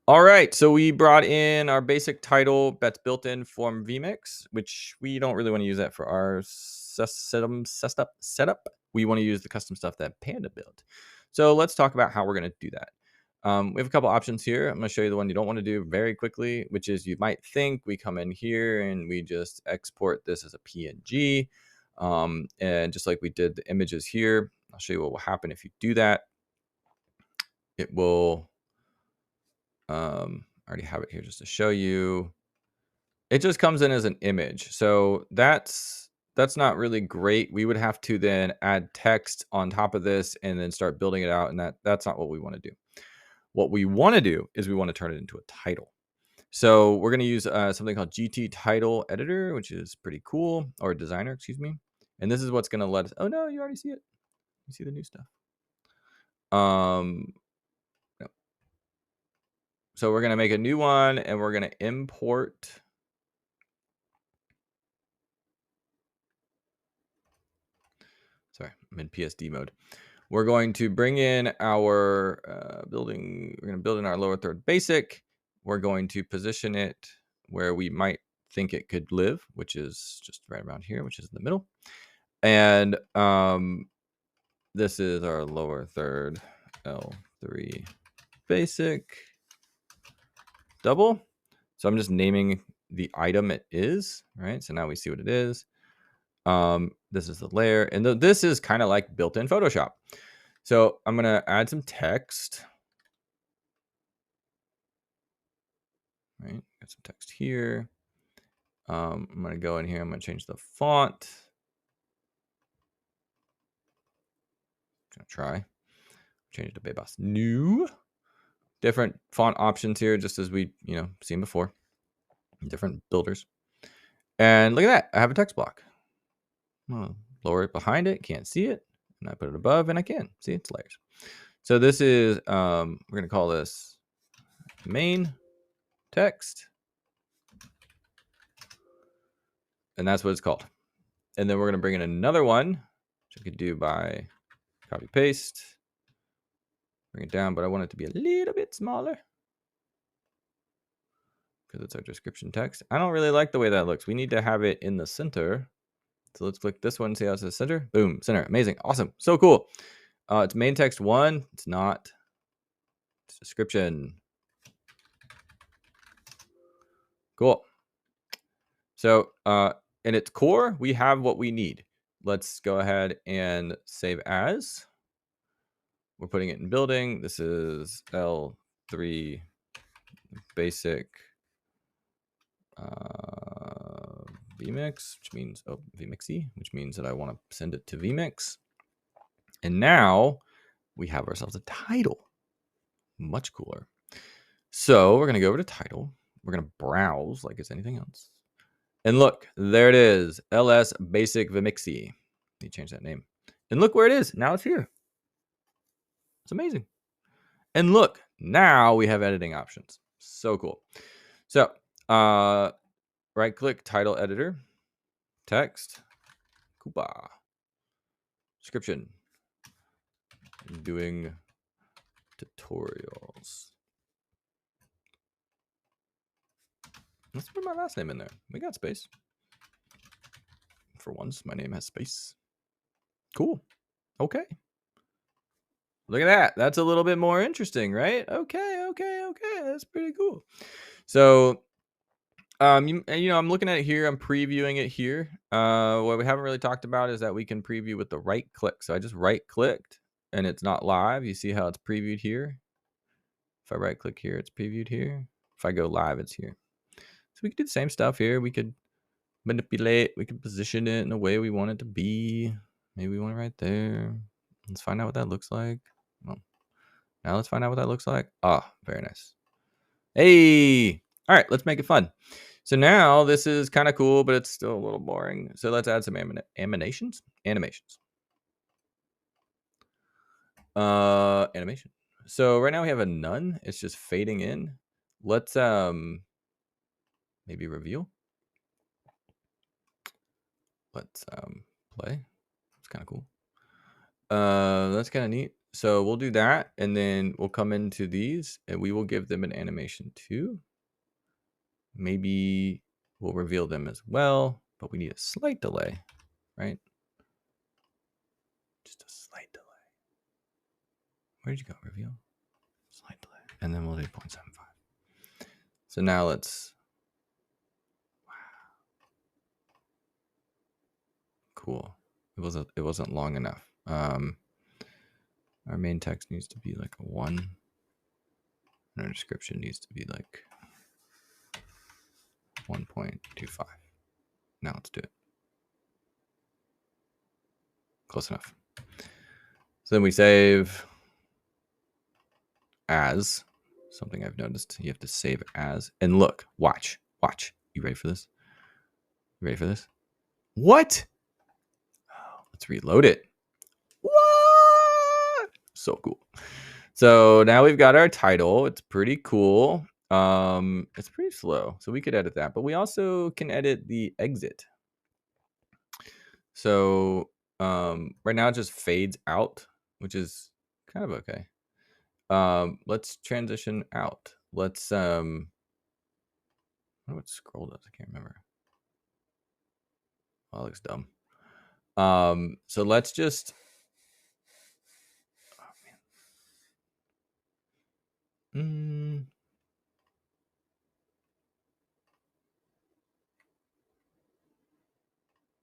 All right, so we brought in our basic title that's built in from VMIX, which we don't really want to use that for our setup. We want to use the custom stuff that Panda built. So let's talk about how we're going to do that. We have a couple options here. I'm going to show you the one you don't want to do very quickly, which is you might think we come in here and we just export this as a PNG. And just like we did the images here, I'll show you what will happen if you do that. It will... I already have it here just to show you. It just comes in as an image. So that's not really great. We would have to then add text on top of this and then start building it out. And that's not what we want to do. What we want to do is we want to turn it into a title. So we're going to use something called GT Title Editor, which is pretty cool, or Designer, excuse me. And this is what's going to let us... Oh, no, you already see it. You see the new stuff. So we're going to make a new one, and we're going to import... Sorry, I'm in PSD mode. We're going to bring in our building. We're going to build in our lower third basic. We're going to position it where we might think it could live, which is just right around here, which is in the middle. And this is our lower third L3 basic double. So I'm just naming the item it is, right? So now we see what it is. This is the layer, and this is kind of like built in Photoshop. So I'm gonna add some text. Right, got some text here. I'm gonna go in here. I'm gonna change the font. Gonna try change it to Bebas New. Different font options here, just as we seen before. Different builders, and look at that. I have a text block. I'll lower it behind it. Can't see it, and I put it above, and I can see it's layers. So this is we're gonna call this main text, and that's what it's called. And then we're going to bring in another one, which I could do by copy paste, bring it down, but I want it to be a little bit smaller because it's our description text. I don't really like the way that looks. We need to have it in the center. So let's click this one, see how it says center. Boom, center. Amazing. Awesome. So cool. It's main text 1. It's not. It's description. Cool. So in its core, we have what we need. Let's go ahead and save as. We're putting it in building. This is L3 basic VMIX, which means VMIXy, which means that I want to send it to VMIX. And now we have ourselves a title. Much cooler. So we're going to go over to title. We're going to browse like it's anything else. And look, there it is. LS Basic VMIXy. Let me change that name. And look where it is. Now it's here. It's amazing. And look, now we have editing options. So cool. So right click, title editor, text, Koopa, description, doing tutorials. Let's put my last name in there. We got space. For once, my name has space. Cool. Okay. Look at that. That's a little bit more interesting, right? Okay. That's pretty cool. So, I'm looking at it here. I'm previewing it here. What we haven't really talked about is that we can preview with the right click. So I just right clicked and it's not live. You see how it's previewed here? If I right click here, it's previewed here. If I go live, it's here. So we could do the same stuff here. We could manipulate. We could position it in a way we want it to be. Maybe we want it right there. Let's find out what that looks like. Well, now let's find out what that looks like. Ah, very nice. Hey, all right, let's make it fun. So now this is kind of cool, but it's still a little boring. So let's add some animations. Animation. So right now we have a none. It's just fading in. Let's maybe reveal. Let's play. It's kind of cool. That's kind of neat. So we'll do that, and then we'll come into these, and we will give them an animation too. Maybe we'll reveal them as well, but we need a slight delay, right? Just a slight delay. Where did you go? Reveal? Slight delay. And then we'll do 0.75. So now let's... Wow. Cool. It wasn't long enough. Our main text needs to be like a 1. And our description needs to be like 1.25. Now let's do it. Close enough. So then we save as. Something I've noticed. You have to save as. And look, watch. You ready for this? You ready for this? What? Oh, let's reload it. What? So cool. So now we've got our title. It's pretty cool. It's pretty slow, so we could edit that, but we also can edit the exit. So right now it just fades out, which is kind of okay. Let's transition out. Let's I don't know what scroll does. I can't remember. Oh, that looks dumb. So let's just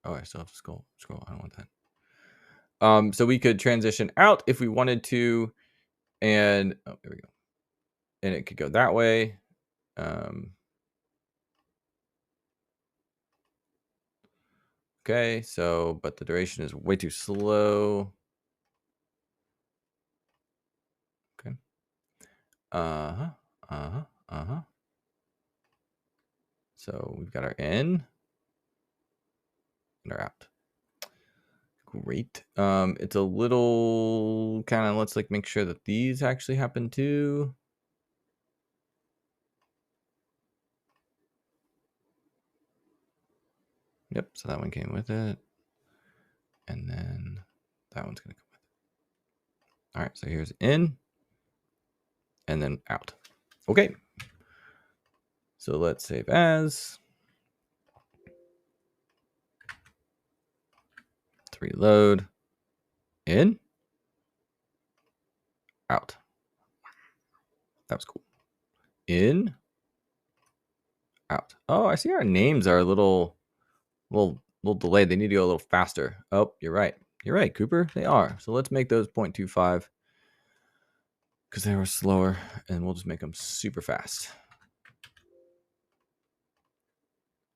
Oh, I still have to scroll. I don't want that. So we could transition out if we wanted to, and oh, there we go. And it could go that way. Okay, so but the duration is way too slow. Okay. So we've got our in and our out. Great. It's a little kind of, let's like make sure that these actually happen too. Yep, so that one came with it. And then that one's gonna come with it. All right, so here's in and then out. Okay. So let's save as. Let's reload. In. Out. That was cool. In. Out. Oh, I see our names are a little delayed. They need to go a little faster. Oh, you're right. You're right, Cooper. They are. So let's make those 0.25 because they were slower, and we'll just make them super fast.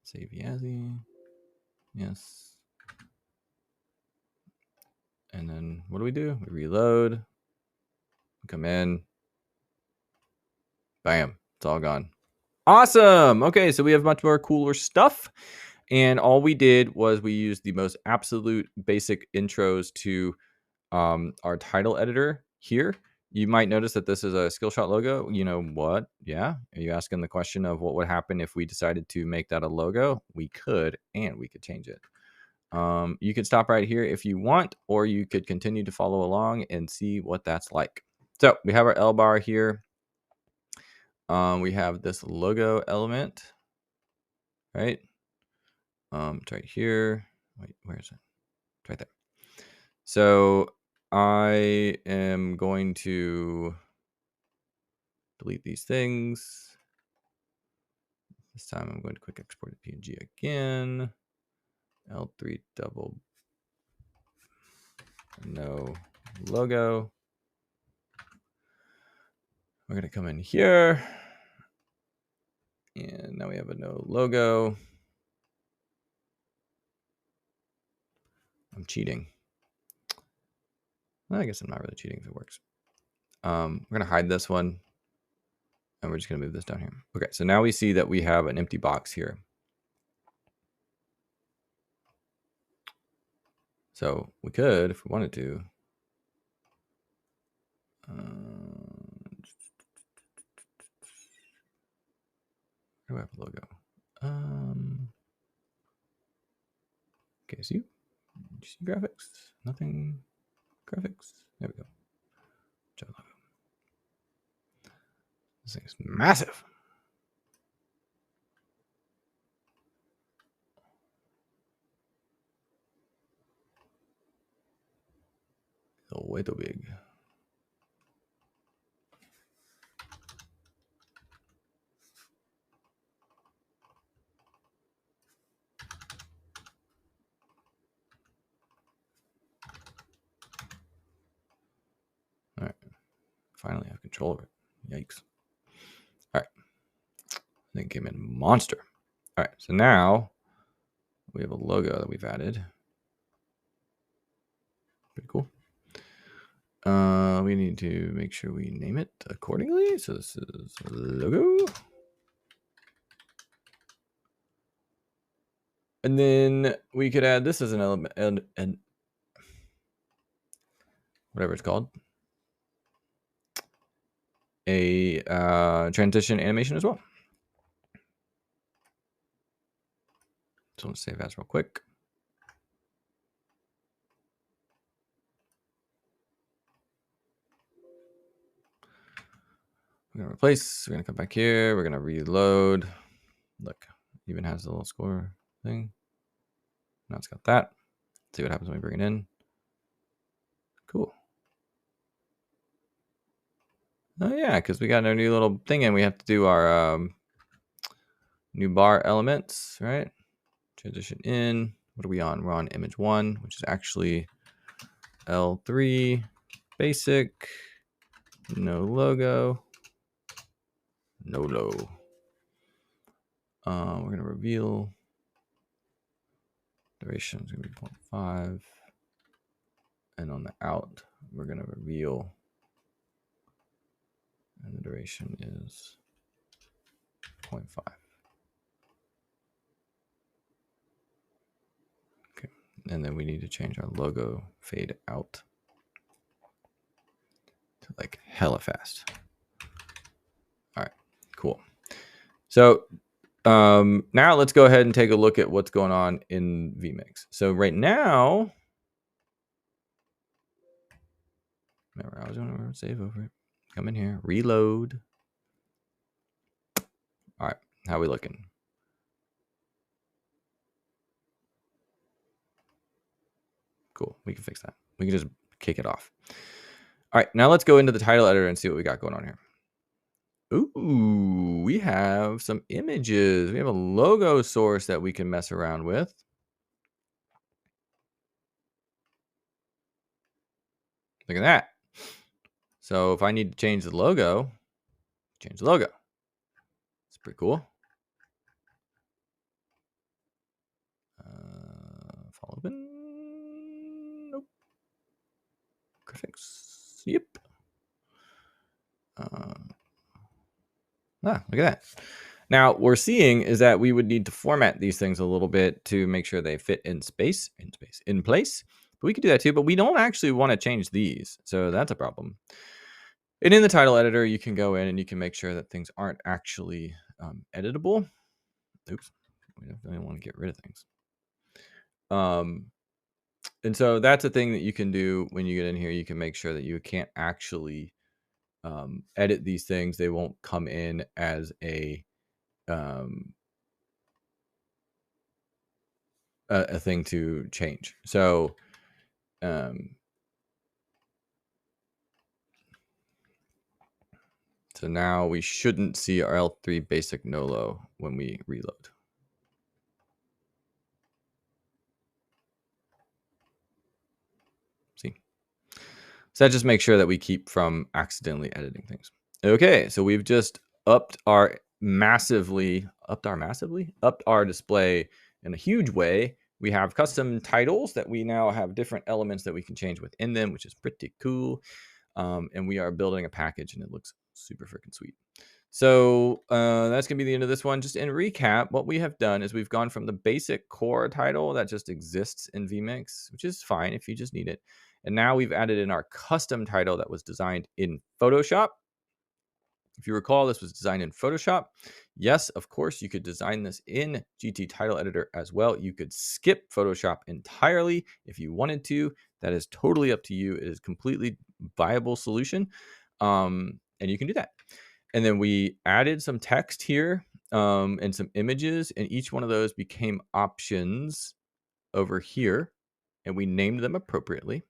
Save Yazzie. Yes. And then what do? We reload. Come in. Bam. It's all gone. Awesome. Okay, so we have much more cooler stuff. And all we did was we used the most absolute basic intros to our title editor here. You might notice that this is a Skillshot logo. You know what? Yeah. Are you asking the question of what would happen if we decided to make that a logo? We could, and we could change it. You could stop right here if you want, or you could continue to follow along and see what that's like. So we have our L bar here. We have this logo element, right? It's right here. Wait, where is it? It's right there. So I am going to delete these things. This time I'm going to quick export to PNG again. L3 double no logo. We're going to come in here. And now we have a no logo. I'm cheating. Well, I guess I'm not really cheating if it works. We're going to hide this one. And we're just going to move this down here. Okay, so now we see that we have an empty box here. So we could, if we wanted to, where do I have a logo? Okay, so you see graphics? Nothing. Graphics. There we go. This thing's massive. Oh, way too big. All right. Finally have control of it. Yikes. All right. I think it came in monster. All right. So now we have a logo that we've added. Pretty cool. We need to make sure we name it accordingly. So this is logo. And then we could add this as an element and whatever it's called. A transition animation as well. So let's save as real quick. We're gonna replace, we're gonna come back here, we're gonna reload. Look, even has a little score thing. Now it's got that. Let's see what happens when we bring it in. Cool. Oh yeah, because we got our new little thing in. We have to do our new bar elements, right? Transition in. What are we on? We're on image 1, which is actually L3 basic. No logo. No low. We're gonna reveal. Duration is gonna be 0.5. And on the out, we're gonna reveal. And the duration is 0.5. Okay. And then we need to change our logo fade out to like hella fast. All right, cool. So now let's go ahead and take a look at what's going on in VMIX. So right now, remember I was going to save over it. Come in here, reload. All right, how are we looking? Cool, we can fix that. We can just kick it off. All right, now let's go into the title editor and see what we got going on here. Ooh, we have some images. We have a logo source that we can mess around with. Look at that. So if I need to change the logo, change the logo. It's pretty cool. Follow open. Nope. Graphics. Yep. Look at that. Now we're seeing is that we would need to format these things a little bit to make sure they fit in place. But we could do that too, but we don't actually want to change these. So that's a problem. And in the title editor, you can go in and you can make sure that things aren't actually editable. Oops. We definitely want to get rid of things. And so that's a thing that you can do when you get in here. You can make sure that you can't actually edit these things. They won't come in as a thing to change. So so now we shouldn't see our L3 basic no-low when we reload. See? So that just makes sure that we keep from accidentally editing things. Okay, so we've just upped our display in a huge way. We have custom titles that we now have different elements that we can change within them, which is pretty cool. And we are building a package and it looks super freaking sweet. So that's gonna be the end of this one. Just in recap, what we have done is we've gone from the basic core title that just exists in VMIX, which is fine if you just need it. And now we've added in our custom title that was designed in Photoshop. If you recall, this was designed in Photoshop. Yes, of course, you could design this in GT Title Editor as well. You could skip Photoshop entirely if you wanted to. That is totally up to you. It is a completely viable solution, and you can do that. And then we added some text here and some images, and each one of those became options over here, and we named them appropriately.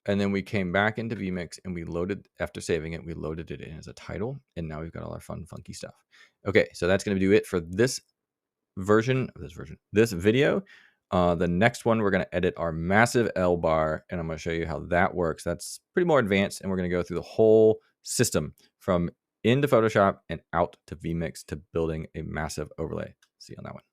And then we came back into VMIX and we loaded, after saving it, we loaded it in as a title. And now we've got all our fun, funky stuff. Okay, so that's going to do it for this this video. The next one, we're going to edit our massive L bar, and I'm going to show you how that works. That's pretty more advanced, and we're going to go through the whole system from into Photoshop and out to VMIX to building a massive overlay. See you on that one.